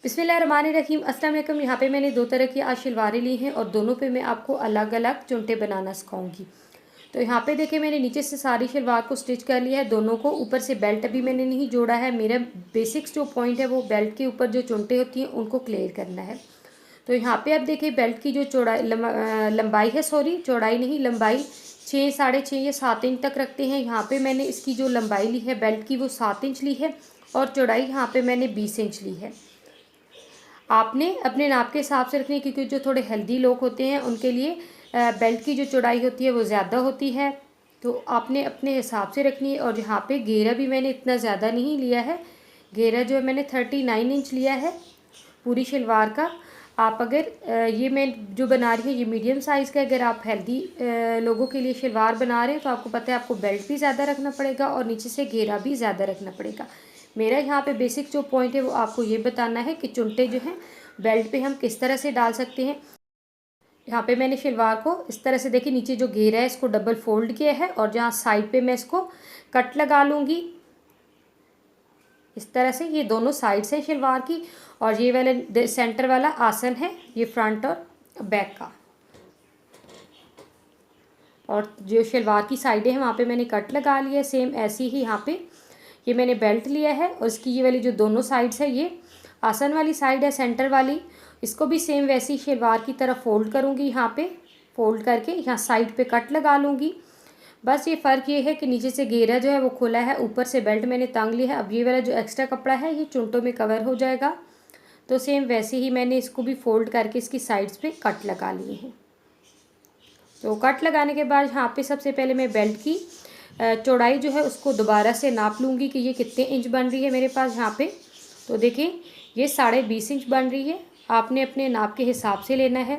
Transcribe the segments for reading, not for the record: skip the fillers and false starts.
बिस्मिल्लाहिर्रहमानिर्रहीम। अस्सलाम वालेकुम। यहाँ पे मैंने दो तरह की आज शलवारें ली हैं और दोनों पे मैं आपको अलग अलग चुनटे बनाना सिखाऊंगी। तो यहाँ पे देखिए मैंने नीचे से सारी शलवार को स्टिच कर लिया है, दोनों को। ऊपर से बेल्ट अभी मैंने नहीं जोड़ा है। मेरा बेसिक्स जो पॉइंट है वो बेल्ट के ऊपर जो चुनटे होती हैं उनको क्लियर करना है। तो यहाँ पे आप देखिए बेल्ट की जो चौड़ाई लंबाई है, सॉरी चौड़ाई नहीं, लंबाई 6, 6.5 या 7 इंच तक रखते हैं। यहाँ पे मैंने इसकी जो लंबाई ली है बेल्ट की वो 7 इंच ली है और चौड़ाई यहाँ पे मैंने 20 इंच ली है। आपने अपने नाप के हिसाब से रखनी है, क्योंकि जो थोड़े हेल्दी लोग होते हैं उनके लिए बेल्ट की जो चौड़ाई होती है वो ज़्यादा होती है, तो आपने अपने हिसाब से रखनी है। और यहाँ पे घेरा भी मैंने इतना ज़्यादा नहीं लिया है। घेरा जो है मैंने 39 इंच लिया है पूरी शलवार का। आप अगर ये मैं जो बना रही हूँ ये मीडियम साइज़ का, अगर आप हेल्दी लोगों के लिए शलवार बना रहे हैं तो आपको पता है आपको बेल्ट भी ज़्यादा रखना पड़ेगा और नीचे से घेरा भी ज़्यादा रखना पड़ेगा। मेरा यहाँ पे बेसिक जो पॉइंट है वो आपको ये बताना है कि चुनटे जो हैं बेल्ट पे हम किस तरह से डाल सकते हैं। यहाँ पे मैंने शलवार को इस तरह से देखिए, नीचे जो घेरा है इसको डबल फोल्ड किया है और जहाँ साइड पे मैं इसको कट लगा लूँगी इस तरह से। ये दोनों साइड्स हैं शलवार की और ये वाला सेंटर वाला आसन है, ये फ्रंट और बैक का। और जो शलवार की साइडें हैं वहाँ पे मैंने कट लगा लिया। सेम ऐसी ही यहाँ पे ये मैंने बेल्ट लिया है और इसकी ये वाली जो दोनों साइड्स है, ये आसन वाली साइड है सेंटर वाली, इसको भी सेम वैसी शलवार की तरह फोल्ड करूँगी। यहाँ पे फोल्ड करके यहाँ साइड पे कट लगा लूँगी। बस ये फ़र्क ये है कि नीचे से घेरा जो है वो खुला है, ऊपर से बेल्ट मैंने टांग ली है। अब ये वाला जो एक्स्ट्रा कपड़ा है ये चुनटों में कवर हो जाएगा। तो सेम वैसे ही मैंने इसको भी फोल्ड करके इसकी साइड्स पे कट लगा लिए हैं। तो कट लगाने के बाद यहाँ पे सबसे पहले मैं बेल्ट की चौड़ाई जो है उसको दोबारा से नाप लूँगी कि ये कितने इंच बन रही है मेरे पास यहाँ पे। तो देखिए ये 20.5 इंच बन रही है। आपने अपने नाप के हिसाब से लेना है।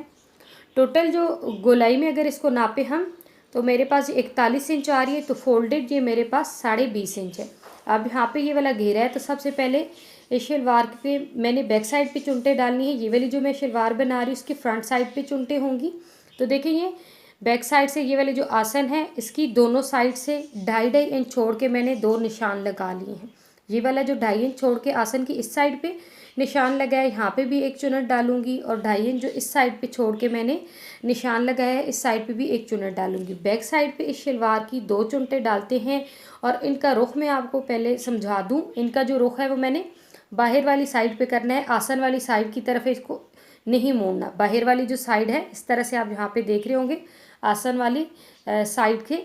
टोटल जो गोलाई में अगर इसको नापे हम तो मेरे पास 41 इंच आ रही है, तो फोल्डेड ये मेरे पास 20.5 इंच है। अब यहाँ पे ये वाला घेरा है, तो सबसे पहले इस शलवार पे मैंने बैक साइड पे चुनटे डालनी है। ये वाली जो मैं शलवार बना रही हूँ उसकी फ्रंट साइड पे चुनटे होंगी। तो देखिए ये बैक साइड से ये वाले जो आसन है इसकी दोनों साइड से 2.5 इंच छोड़ के मैंने 2 निशान लगा लिए हैं। ये वाला जो 2.5 इंच छोड़ के आसन की इस साइड पे निशान लगाया, यहाँ पे भी एक चुनट डालूंगी और 2.5 इंच जो इस साइड पे छोड़ के मैंने निशान लगाया है इस साइड पे भी एक चुनट डालूंगी। बैक साइड पे इस शलवार की 2 चुनटे डालते हैं और इनका रुख मैं आपको पहले समझा दूँ। इनका जो रुख है वो मैंने बाहर वाली साइड पे करना है, आसन वाली साइड की तरफ इसको नहीं मोड़ना। बाहर वाली जो साइड है इस तरह से आप यहाँ पे देख रहे होंगे, आसन वाली साइड के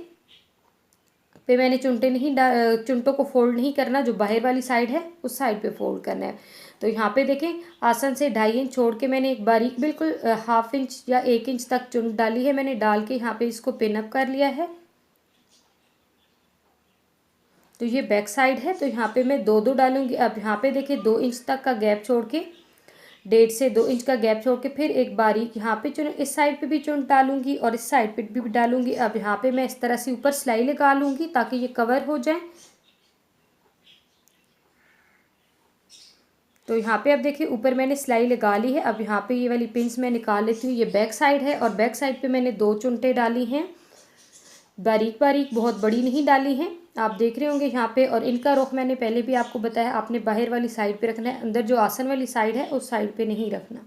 पे मैंने चुनटों को फोल्ड नहीं करना, जो बाहर वाली साइड है उस साइड पे फोल्ड करना है। तो यहाँ पे देखें आसन से 2.5 इंच छोड़ के मैंने एक बारीक बिल्कुल 1/2 इंच या 1 इंच तक चुन डाली है। मैंने डाल के यहाँ पे इसको पिन अप कर लिया है। तो ये बैक साइड है, तो यहाँ पे मैं 2 डालूंगी। अब यहाँ पे देखिए 2 इंच तक का गैप छोड़ के, 1.5 से 2 इंच का गैप छोड़ के फिर एक बारीक यहाँ पे चुन, इस साइड पे भी चुन डालूंगी और इस साइड पे भी डालूंगी। अब यहाँ पे मैं इस तरह से ऊपर सिलाई लगा लूँगी ताकि ये कवर हो जाए। तो यहाँ पे अब देखिए ऊपर मैंने सिलाई लगा ली है। अब यहाँ पे ये वाली पिंस मैं निकाल लेती हूँ। ये बैक साइड है और बैक साइड पे मैंने 2 चुनटे डाली हैं, बारीक बारीक, बहुत बड़ी नहीं डाली हैं। आप देख रहे होंगे यहाँ पे। और इनका रुख मैंने पहले भी आपको बताया, आपने बाहर वाली साइड पे रखना है, अंदर जो आसन वाली साइड है उस साइड पे नहीं रखना।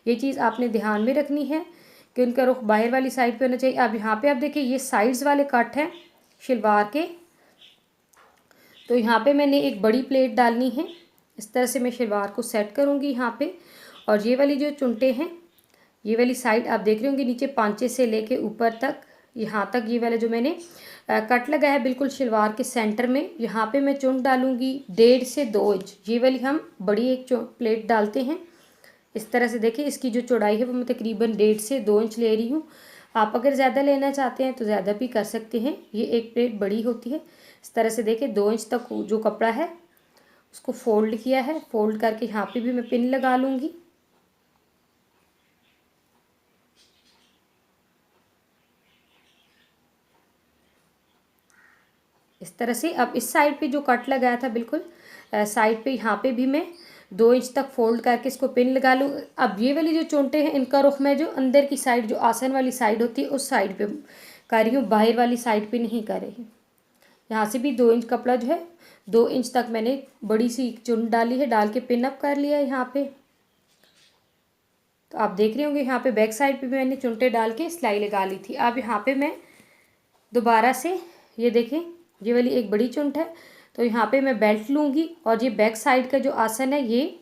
ये चीज़ आपने ध्यान में रखनी है कि उनका रुख बाहर वाली साइड पे होना चाहिए। अब यहाँ पे आप देखिए ये साइड्स वाले कट हैं शलवार के। तो यहाँ पे मैंने एक बड़ी प्लेट डालनी है। इस तरह से मैं शलवार को सेट करूँगी यहाँ पे। और ये वाली जो चुनटे हैं, ये वाली साइड आप देख रहे होंगे नीचे पांचे से लेके ऊपर तक, यहाँ तक ये वाला जो मैंने कट लगा है बिल्कुल शलवार के सेंटर में, यहाँ पे मैं चुन डालूँगी 1.5 से 2 इंच। ये वाली हम बड़ी एक प्लेट डालते हैं। इस तरह से देखिए इसकी जो चौड़ाई है वो मैं तकरीबन 1.5 से 2 इंच ले रही हूँ। आप अगर ज़्यादा लेना चाहते हैं तो ज़्यादा भी कर सकते हैं। ये एक प्लेट बड़ी होती है। इस तरह से देखिए 2 इंच तक जो कपड़ा है उसको फोल्ड किया है। फोल्ड करके यहाँ पे भी मैं पिन लगा लूँगी। इस तरह से अब इस साइड पे जो कट लगाया था बिल्कुल साइड पे, यहाँ पे भी मैं 2 इंच तक फोल्ड करके इसको पिन लगा लूँ। अब ये वाली जो चुनटे हैं इनका रुख मैं जो अंदर की साइड, जो आसन वाली साइड होती है उस साइड पे कर रही हूँ, बाहर वाली साइड पे नहीं कर रही। यहाँ से भी 2 इंच कपड़ा जो है 2 इंच तक मैंने बड़ी सी चुन डाली है, डाल के पिन अप कर लिया है यहाँ पे। तो आप देख रहे होंगे यहाँ पे बैक साइड पे भी मैंने चुनटे डाल के सिलाई लगा ली थी। अब यहाँ पे मैं दोबारा से ये देखें, ये वाली एक बड़ी चुंट है, तो यहाँ पे मैं बेल्ट लूँगी और ये बैक साइड का जो आसन है ये,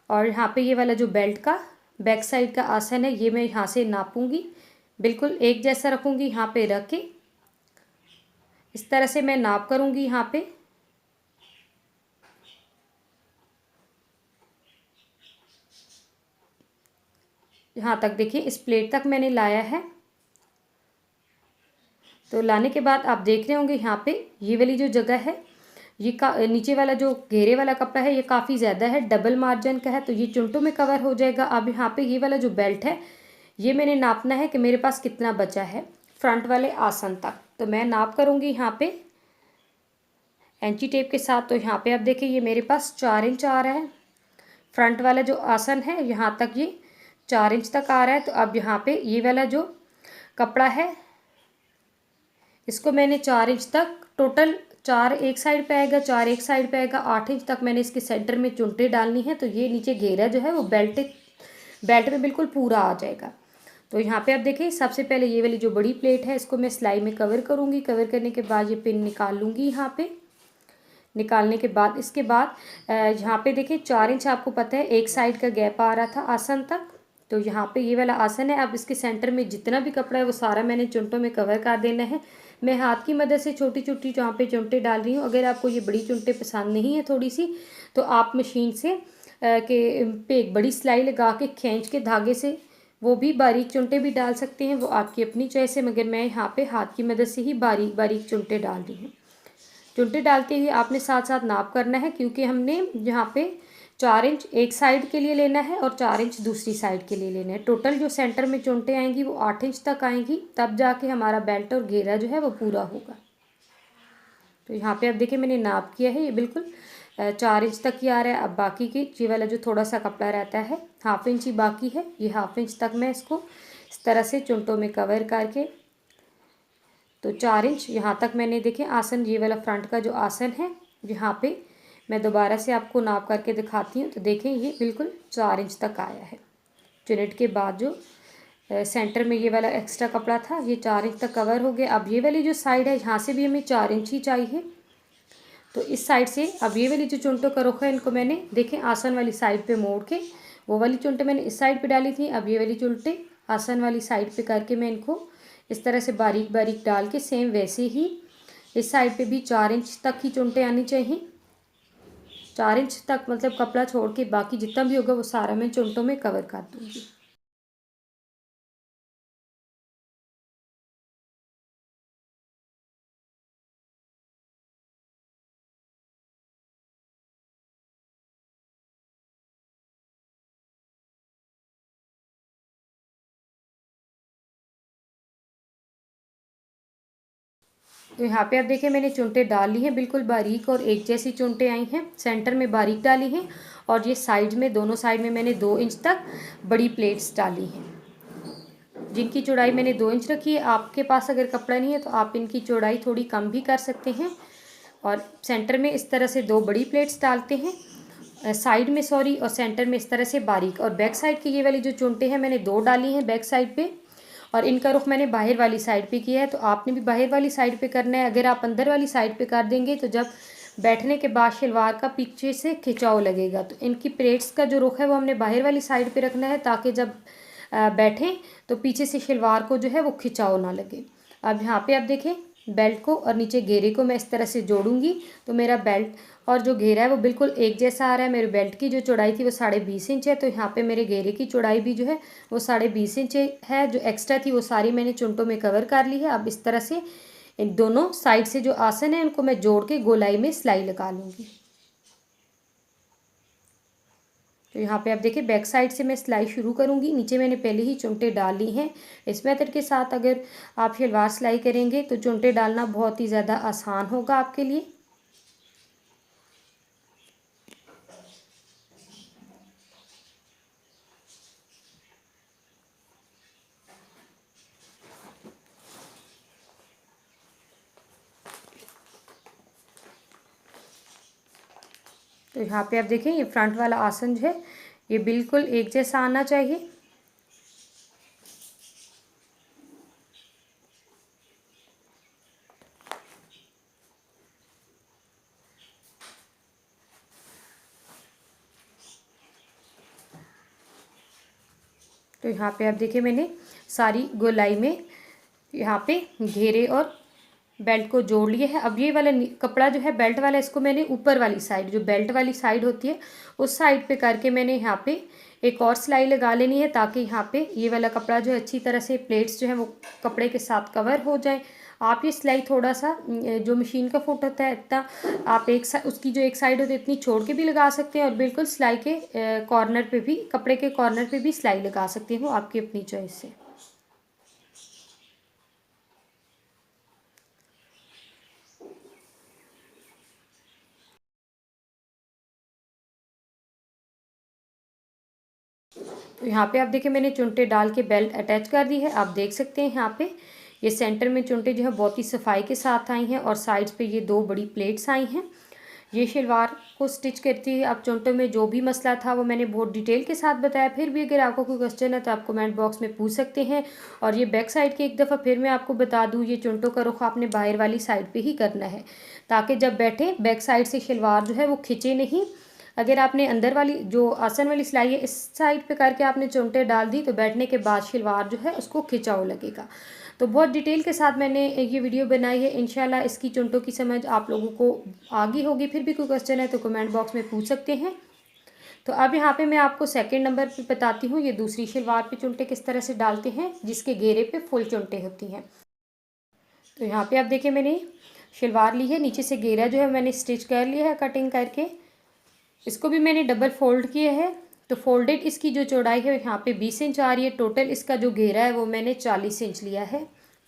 और यहाँ पे ये वाला जो बेल्ट का बैक साइड का आसन है ये मैं यहाँ से नापूंगी, बिल्कुल एक जैसा रखूँगी। यहाँ पे रख के इस तरह से मैं नाप करूँगी। यहाँ पे यहाँ तक देखिए, इस प्लेट तक मैंने लाया है। तो लाने के बाद आप देख रहे होंगे यहाँ पे ये वाली जो जगह है, ये नीचे वाला जो घेरे वाला कपड़ा है ये काफ़ी ज़्यादा है, डबल मार्जिन का है, तो ये चुंटों में कवर हो जाएगा। अब यहाँ पे ये वाला जो बेल्ट है ये मैंने नापना है कि मेरे पास कितना बचा है फ्रंट वाले आसन तक। तो मैं नाप करूँगी यहाँ पे एंची टेप के साथ। तो यहाँ पे आप देखिए ये मेरे पास 4 इंच आ रहा है, फ्रंट वाला जो आसन है यहाँ तक ये 4 इंच तक आ रहा है। तो अब यहाँ पे ये वाला जो कपड़ा है इसको मैंने 4 इंच तक, टोटल 4 एक साइड पे आएगा, 4 एक साइड पे आएगा, 8 इंच तक मैंने इसके सेंटर में चुंटे डालनी है। तो ये नीचे घेरा जो है वो बेल्ट में बिल्कुल पूरा आ जाएगा। तो यहाँ पे आप देखिए सबसे पहले ये वाली जो बड़ी प्लेट है इसको मैं सिलाई में कवर करूँगी। कवर करने के बाद ये पिन निकाल लूँगी। यहाँ पे निकालने के बाद इसके बाद यहाँ पे देखिए 4 इंच आपको पता है एक साइड का गैप आ रहा था आसन तक। तो यहाँ पे ये वाला आसन है। अब इसके सेंटर में जितना भी कपड़ा है वो सारा मैंने चुंटों में कवर कर देना है। मैं हाथ की मदद से छोटी छोटी जहाँ पे चुंटे डाल रही हूँ। अगर आपको ये बड़ी चुंटे पसंद नहीं है थोड़ी सी, तो आप मशीन से के पे एक बड़ी सिलाई लगा के खींच के धागे से वो भी बारीक चुंटे भी डाल सकते हैं, वो आपकी अपनी चॉइस है। मगर मैं यहाँ पे हाथ की मदद से ही बारीक बारीक चुंटे डाल रही हूँ। चुंटे डालते हुए आपने साथ साथ नाप करना है, क्योंकि हमने यहाँ पे 4 इंच एक साइड के लिए लेना है और 4 इंच दूसरी साइड के लिए लेना है। टोटल जो सेंटर में चुंटे आएंगी वो 8 इंच तक आएंगी, तब जाके हमारा बेल्ट और घेरा जो है वो पूरा होगा। तो यहाँ पे अब देखिए मैंने नाप किया है, ये बिल्कुल 4 इंच तक ही आ रहा है। अब बाकी की ये वाला जो थोड़ा सा कपड़ा रहता है 1/2 इंच ही बाकी है, ये 1/2 इंच तक मैं इसको इस तरह से चुंटों में कवर करके, तो 4 इंच यहाँ तक मैंने देखिए आसन, ये वाला फ्रंट का जो आसन है यहाँ पे मैं दोबारा से आपको नाप करके दिखाती हूँ। तो देखें ये बिल्कुल 4 इंच तक आया है। चुनेट के बाद जो सेंटर में ये वाला एक्स्ट्रा कपड़ा था ये 4 इंच तक कवर हो गया। अब ये वाली जो साइड है यहाँ से भी हमें 4 इंच ही चाहिए। तो इस साइड से अब ये वाली जो चुंटों का रुख है इनको मैंने देखें आसन वाली साइड पे मोड़ के, वो वाली चुंटे मैंने इस साइड पे डाली थी, अब ये वाली चुंटे आसन वाली साइड पे करके मैं इनको इस तरह से बारीक बारीक डाल के सेम वैसे ही इस साइड पे भी 4 इंच तक ही चुंटे आनी चाहिए। 4 इंच तक मतलब कपड़ा छोड़ के बाकी जितना भी होगा वो सारा मैं चुंटों में कवर कर दूँगी। तो यहाँ पे आप देखिए मैंने चुंटे डाल ली हैं, बिल्कुल बारीक और एक जैसी चुंटे आई हैं। सेंटर में बारीक डाली हैं और ये साइड में दोनों साइड में मैंने 2 इंच तक बड़ी प्लेट्स डाली हैं, जिनकी चौड़ाई मैंने 2 इंच रखी है। आपके पास अगर कपड़ा नहीं है तो आप इनकी चौड़ाई थोड़ी कम भी कर सकते हैं। और सेंटर में इस तरह से 2 बड़ी प्लेट्स डालते हैं, साइड में सॉरी, और सेंटर में इस तरह से बारीक। और बैक साइड की ये वाली जो चुंटे हैं मैंने 2 डाली हैं बैक साइड पे, और इनका रुख मैंने बाहर वाली साइड पे किया है। तो आपने भी बाहर वाली साइड पे करना है। अगर आप अंदर वाली साइड पे कर देंगे तो जब बैठने के बाद शलवार का पीछे से खिंचाव लगेगा। तो इनकी प्लेट्स का जो रुख है वो हमने बाहर वाली साइड पे रखना है, ताकि जब बैठें तो पीछे से शलवार को जो है वो खिंचाव ना लगे। अब यहाँ पे आप देखें बेल्ट को और नीचे घेरे को मैं इस तरह से जोड़ूंगी, तो मेरा बेल्ट और जो घेरा है वो बिल्कुल एक जैसा आ रहा है। मेरे बेल्ट की जो चौड़ाई थी वो 20.5 इंच है, तो यहाँ पे मेरे घेरे की चौड़ाई भी जो है वो 20.5 इंच है। जो एक्स्ट्रा थी वो सारी मैंने चुंटों में कवर कर ली है। अब इस तरह से इन दोनों साइड से जो आसन है इनको मैं जोड़ के गोलाई में सिलाई लगा लूँगी। तो यहाँ पे आप देखिए बैक साइड से मैं सिलाई शुरू करूँगी। नीचे मैंने पहले ही चुंटे डाल ली हैं। इस मेथड के साथ अगर आप शलवार सिलाई करेंगे तो चुंटे डालना बहुत ही ज़्यादा आसान होगा आपके लिए। तो यहाँ पे आप देखें ये फ्रंट वाला आसन जो है ये बिल्कुल एक जैसा आना चाहिए। तो यहाँ पे आप देखिए मैंने सारी गोलाई में यहाँ पे घेरे और बेल्ट को जोड़ लिए है। अब ये वाला कपड़ा जो है बेल्ट वाला, इसको मैंने ऊपर वाली साइड, जो बेल्ट वाली साइड होती है उस साइड पे करके मैंने यहाँ पे एक और सिलाई लगा लेनी है, ताकि यहाँ पे ये वाला कपड़ा जो है अच्छी तरह से प्लेट्स जो है वो कपड़े के साथ कवर हो जाए। आप ये सिलाई थोड़ा सा जो मशीन का फुट होता है इतना आप उसकी जो एक साइड होती है इतनी छोड़ के भी लगा सकते हैं, और बिल्कुल सिलाई के कॉर्नर पे भी, कपड़े के कॉर्नर पे भी सिलाई लगा सकते हैं, वो आपकी अपनी चॉइस है। तो यहाँ पे आप देखिए मैंने चुनटे डाल के बेल्ट अटैच कर दी है। आप देख सकते हैं यहाँ पे ये सेंटर में चुनटे जो है बहुत ही सफाई के साथ आई हैं, और साइड्स पे ये दो बड़ी प्लेट्स आई हैं। ये शलवार को स्टिच करती है। अब चुनटों में जो भी मसला था वो मैंने बहुत डिटेल के साथ बताया। फिर भी अगर आपको कोई क्वेश्चन है तो आप कमेंट बॉक्स में पूछ सकते हैं। और ये बैक साइड के एक दफ़ा फिर मैं आपको बता दूँ, ये चुनटों का रुख आपने बाहर वाली साइड पर ही करना है, ताकि जब बैठे बैक साइड से शलवार जो है वो खिंचे नहीं। अगर आपने अंदर वाली जो आसन वाली सिलाई है इस साइड पे करके आपने चुनटे डाल दी तो बैठने के बाद शलवार जो है उसको खिंचाव लगेगा। तो बहुत डिटेल के साथ मैंने ये वीडियो बनाई है। इंशाल्लाह इसकी चुनटों की समझ आप लोगों को आ गई होगी। फिर भी कोई क्वेश्चन है तो कमेंट बॉक्स में पूछ सकते हैं। तो अब यहाँ पे मैं आपको सेकंड नंबर पे बताती हूँ ये दूसरी शलवार पे चुनटे किस तरह से डालते हैं, जिसके घेरे पे फुल चुनटे होती हैं। तो यहाँ पे आप देखिए मैंने शलवार ली है, नीचे से घेरा जो है मैंने स्टिच कर लिया है कटिंग करके। इसको भी मैंने डबल फोल्ड किया है। तो फोल्डेड इसकी जो चौड़ाई है यहाँ पे 20 इंच आ रही है। टोटल इसका जो घेरा है वो मैंने 40 इंच लिया है।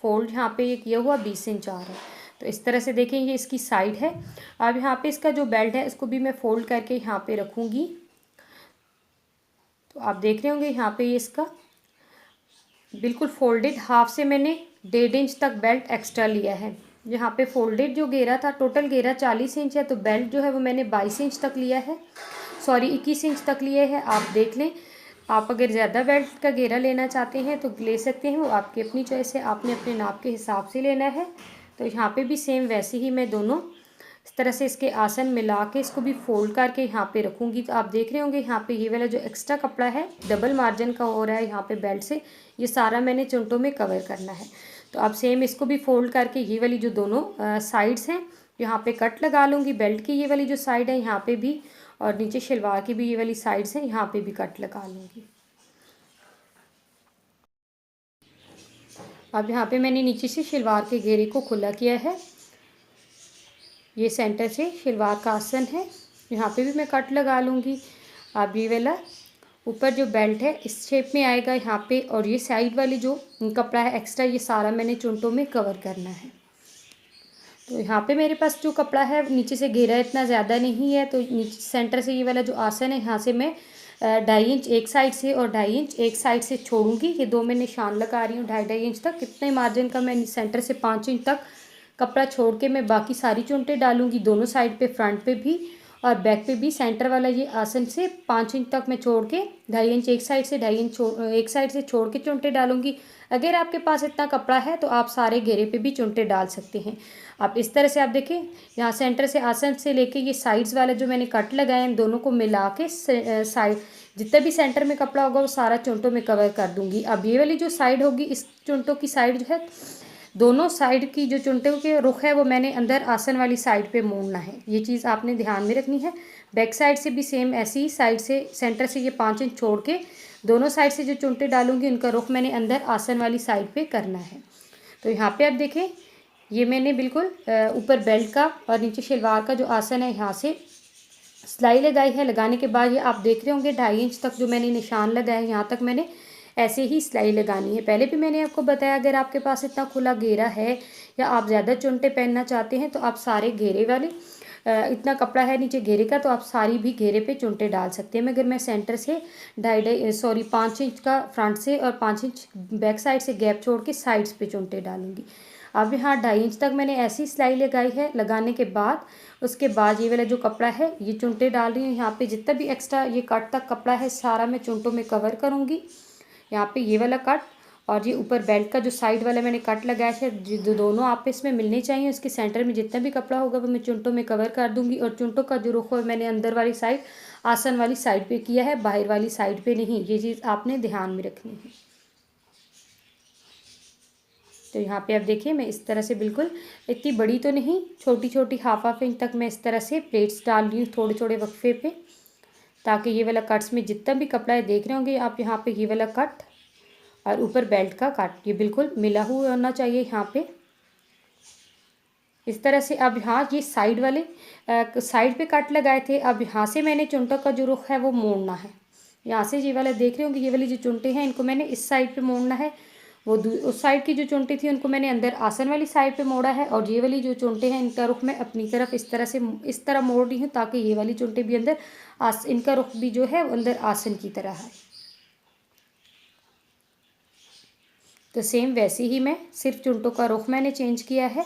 फोल्ड यहाँ पे ये किया हुआ 20 इंच आ रहा है। तो इस तरह से देखें ये इसकी साइड है। अब यहाँ पे इसका जो बेल्ट है इसको भी मैं फोल्ड करके यहाँ पे रखूँगी। तो आप देख रहे होंगे यहाँ पे ये इसका बिल्कुल फोल्डेड हाफ से मैंने 1.5 इंच तक बेल्ट एक्स्ट्रा लिया है। यहाँ पे फोल्डेड जो घेरा था, टोटल घेरा 40 इंच है, तो बेल्ट जो है वो मैंने 22 इंच तक लिया है, सॉरी 21 इंच तक लिए है। आप देख लें, आप अगर ज़्यादा बेल्ट का घेरा लेना चाहते हैं तो ले सकते हैं, वो आपकी अपनी चॉइस है, आपने अपने नाप के हिसाब से लेना है। तो यहाँ पे भी सेम वैसे ही मैं दोनों इस तरह से इसके आसन मिला के इसको भी फोल्ड करके यहाँ पे रखूँगी। तो आप देख रहे होंगे यहाँ पे ये वाला जो एक्स्ट्रा कपड़ा है डबल मार्जिन का हो रहा है यहाँ पे बेल्ट से, ये सारा मैंने चुनटों में कवर करना है। तो अब सेम इसको भी फोल्ड करके ये वाली जो दोनों साइड्स हैं यहाँ पे कट लगा लूँगी। बेल्ट की ये वाली जो साइड है यहाँ पे भी, और नीचे शलवार की भी ये वाली साइड्स हैं यहाँ पे भी कट लगा लूँगी। अब यहाँ पे मैंने नीचे से शलवार के घेरे को खुला किया है। ये सेंटर से शलवार का आसन है, यहाँ पे भी मैं कट लगा लूँगी। अब ये वाला ऊपर जो बेल्ट है इस शेप में आएगा यहाँ पे, और ये साइड वाली जो कपड़ा है एक्स्ट्रा ये सारा मैंने चुनटों में कवर करना है। तो यहाँ पे मेरे पास जो कपड़ा है नीचे से घेरा इतना ज़्यादा नहीं है, तो नीचे सेंटर से ये वाला जो आसन है यहाँ से मैं 2.5 इंच एक साइड से और 2.5 इंच एक साइड से छोड़ूंगी। ये दो मैं निशान लगा रही हूँ 2.5 इंच तक। कितने मार्जिन का मैं सेंटर से 5 इंच तक कपड़ा छोड़ के मैं बाकी सारी चुनटे डालूंगी, दोनों साइड पे, फ्रंट पे भी और बैक पे भी। सेंटर वाला ये आसन से 5 इंच तक मैं छोड़ के 2.5 इंच एक साइड से 2.5 इंच एक साइड से छोड़ के चुनटे डालूंगी। अगर आपके पास इतना कपड़ा है तो आप सारे घेरे पे भी चुनटे डाल सकते हैं। आप इस तरह से आप देखें यहाँ सेंटर से आसन से लेके ये साइड्स वाले जो मैंने कट लगाए हैं दोनों को मिला के साइड जितना भी सेंटर में कपड़ा होगा वो सारा चुनटों में कवर कर दूंगी। अब ये वाली जो साइड होगी इस चुनटों की साइड जो है, दोनों साइड की जो चुनटों के रुख है वो मैंने अंदर आसन वाली साइड पे मोड़ना है। ये चीज़ आपने ध्यान में रखनी है। बैक साइड से भी सेम ऐसी ही साइड से सेंटर से ये 5 इंच छोड़ के दोनों साइड से जो चुनटे डालूंगी उनका रुख मैंने अंदर आसन वाली साइड पे करना है। तो यहाँ पे आप देखें ये मैंने बिल्कुल ऊपर बेल्ट का और नीचे शलवार का जो आसन है यहाँ से सिलाई लगाई है। लगाने के बाद ये आप देख रहे होंगे 2.5 इंच तक जो मैंने निशान लगाया है यहाँ तक मैंने ऐसे ही सिलाई लगानी है। पहले भी मैंने आपको बताया अगर आपके पास इतना खुला घेरा है या आप ज़्यादा चुनटे पहनना चाहते हैं तो आप सारे घेरे वाले इतना कपड़ा है नीचे घेरे का तो आप सारी भी घेरे पे चुनटे डाल सकते हैं। मगर मैं सेंटर से 5 इंच का फ्रंट से और 5 इंच बैक साइड से गैप छोड़ के साइड्स पे चुनटे डालूंगी। अब यहाँ 2.5 इंच तक मैंने ऐसी सिलाई लगाई है। लगाने के बाद उसके बाद ये वाला जो कपड़ा है ये चुनटे डाल रही हूँ। यहाँ पे जितना भी एक्स्ट्रा ये कट तक कपड़ा है सारा मैं चुनटों में कवर करूँगी। यहाँ पे ये वाला कट और ये ऊपर बेल्ट का जो साइड वाला मैंने कट लगाया है जो दोनों आपस में मिलने चाहिए, उसके सेंटर में जितना भी कपड़ा होगा वो मैं चुनटों में कवर कर दूँगी। और चुनटों का जो रुख है मैंने अंदर वाली साइड आसन वाली साइड पे किया है, बाहर वाली साइड पे नहीं। ये चीज़ आपने ध्यान में रखनी है। तो यहाँ पे आप देखिए मैं इस तरह से बिल्कुल इतनी बड़ी तो नहीं, छोटी छोटी हाफ इंच तक मैं इस तरह से प्लेट्स डाल रही हूँ थोड़े थोड़े वक्फे पे, ताकि ये वाला कट्स में जितना भी कपड़ा है देख रहे होंगे आप यहाँ पे ये वाला कट और ऊपर बेल्ट का कट ये बिल्कुल मिला हुआ होना चाहिए यहाँ पे इस तरह से। अब यहाँ ये साइड वाले साइड पे कट लगाए थे, अब यहाँ से मैंने चुनटों का जो रुख है वो मोड़ना है। यहाँ से ये वाला देख रहे होंगे ये वाली जो चुनटे हैं इनको मैंने इस साइड पे मोड़ना है। वो उस साइड की जो चुनटी थी उनको मैंने अंदर आसन वाली साइड पे मोड़ा है। और ये वाली जो चुनटे हैं इनका रुख मैं अपनी तरफ इस तरह से इस तरह मोड़ रही हूँ ताकि ये वाली चुनटे भी अंदर इनका रुख भी जो है अंदर आसन की तरह है। तो सेम वैसे ही मैं सिर्फ चुनटों का रुख मैंने चेंज किया है।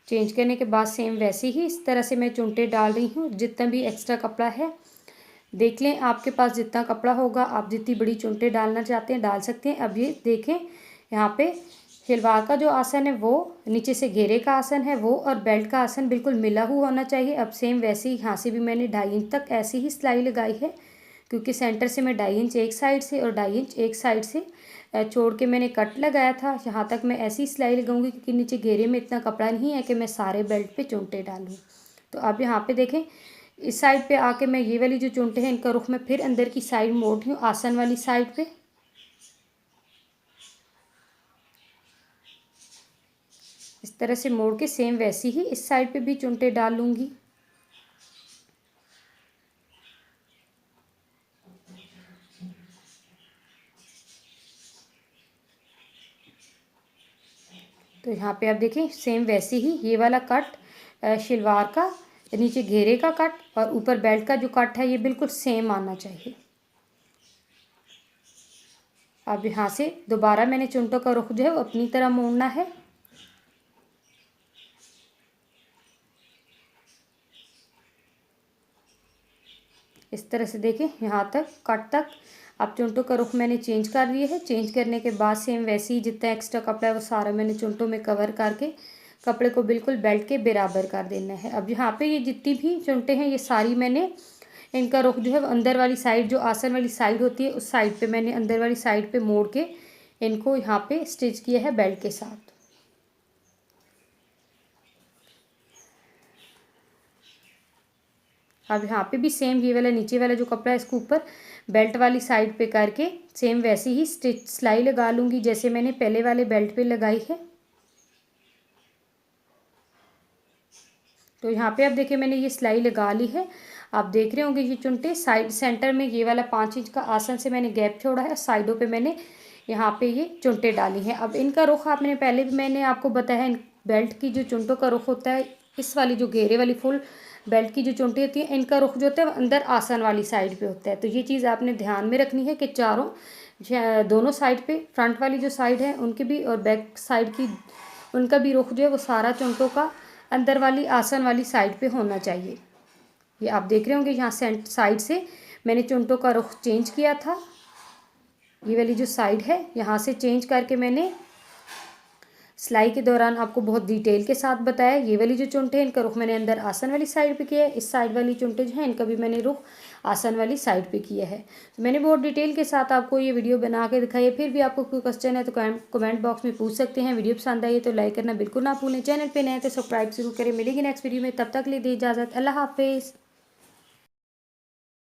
चेंज करने के बाद सेम वैसे ही इस तरह से मैं चुनटे डाल रही हूँ। जितना भी एक्स्ट्रा कपड़ा है देख लें, आपके पास जितना कपड़ा होगा आप जितनी बड़ी चुनटे डालना चाहते हैं डाल सकते हैं। अब ये देखें यहाँ पे शलवार का जो आसन है वो नीचे से घेरे का आसन है वो और बेल्ट का आसन बिल्कुल मिला हुआ होना चाहिए। अब सेम वैसे ही यहाँ से भी मैंने 2.5 इंच तक ऐसी ही सिलाई लगाई है, क्योंकि सेंटर से मैं 2.5 इंच एक साइड से और 2.5 इंच एक साइड से छोड़ के मैंने कट लगाया था। यहाँ तक मैं ऐसी सिलाई लगाऊंगी क्योंकि नीचे घेरे में इतना कपड़ा नहीं है कि मैं सारे बेल्ट पे चुनटे डालूँ। तो अब यहाँ पे देखें इस साइड पे आके मैं ये वाली जो चुनटे हैं इनका रुख मैं फिर अंदर की साइड मोड़ रही हूँ आसन वाली साइड पे। इस तरह से मोड़ के सेम वैसी ही इस साइड पे भी चुनटे डाल लूँगी। तो यहाँ पे आप देखें सेम वैसे ही ये वाला कट शलवार का नीचे घेरे का कट और ऊपर बेल्ट का जो कट है ये बिल्कुल सेम आना चाहिए। अब यहाँ से दोबारा मैंने चुनटों का रुख जो है वो अपनी तरह मोड़ना है। इस तरह से देखें यहाँ तक कट तक अब चुनटों का रुख मैंने चेंज कर लिया है। चेंज करने के बाद सेम वैसे ही जितना एक्स्ट्रा कपड़ा है वो सारा मैंने चुनटों में कवर करके कपड़े को बिल्कुल बेल्ट के बराबर कर देना है। अब यहाँ पे ये जितनी भी चुनटे हैं ये सारी मैंने इनका रुख जो है वो अंदर वाली साइड जो आसन वाली साइड होती है उस साइड पे मैंने अंदर वाली साइड पे मोड़ के इनको यहाँ पे स्टिच किया है बेल्ट के साथ। अब यहाँ पे भी सेम ये वाला नीचे वाला जो कपड़ा है इसको ऊपर बेल्ट वाली साइड पे करके सेम वैसे ही स्टिच सिलाई लगा लूँगी जैसे मैंने पहले वाले बेल्ट पे लगाई है। तो यहाँ पे अब देखिए मैंने ये सिलाई लगा ली है। आप देख रहे होंगे ये चुनटे साइड सेंटर में ये वाला 5 इंच का आसन से मैंने गैप छोड़ा है, साइडों पे मैंने यहाँ पे ये चुनटे डाली हैं। अब इनका रुख आपने पहले भी मैंने आपको बताया है बेल्ट की जो चुनटों का रुख होता है इस वाली जो घेरे वाली फुल बेल्ट की जो चुनटी होती है इनका रुख जो होता है अंदर आसन वाली साइड पे होता है। तो ये चीज़ आपने ध्यान में रखनी है कि दोनों साइड पे फ्रंट वाली जो साइड है उनकी भी और बैक साइड की उनका भी रुख जो है वो सारा चुनटों का अंदर वाली आसन वाली साइड पे होना चाहिए। ये आप देख रहे होंगे यहाँ साइड से मैंने चुनटों का रुख चेंज किया था। ये वाली जो साइड है यहाँ से चेंज करके मैंने सिलाई के दौरान आपको बहुत डिटेल के साथ बताया। ये वाली जो चुनटे हैं इनका रुख मैंने अंदर आसन वाली साइड पे किया है, इस साइड वाली चुनटे जो हैं इनका भी मैंने रुख आसन वाली साइड पे किया है। तो मैंने बहुत डिटेल के साथ आपको ये वीडियो बना के दिखाई है। फिर भी आपको कोई क्वेश्चन है तो कमेंट बॉक्स में पूछ सकते हैं। वीडियो पसंद आई है तो लाइक करना बिल्कुल ना भूलें, चैनल पर नए तो सब्सक्राइब जरूर करें। मिलेगी नेक्स्ट वीडियो में, तब तक ले दी इजाज़त, अल्लाह हाफिज़।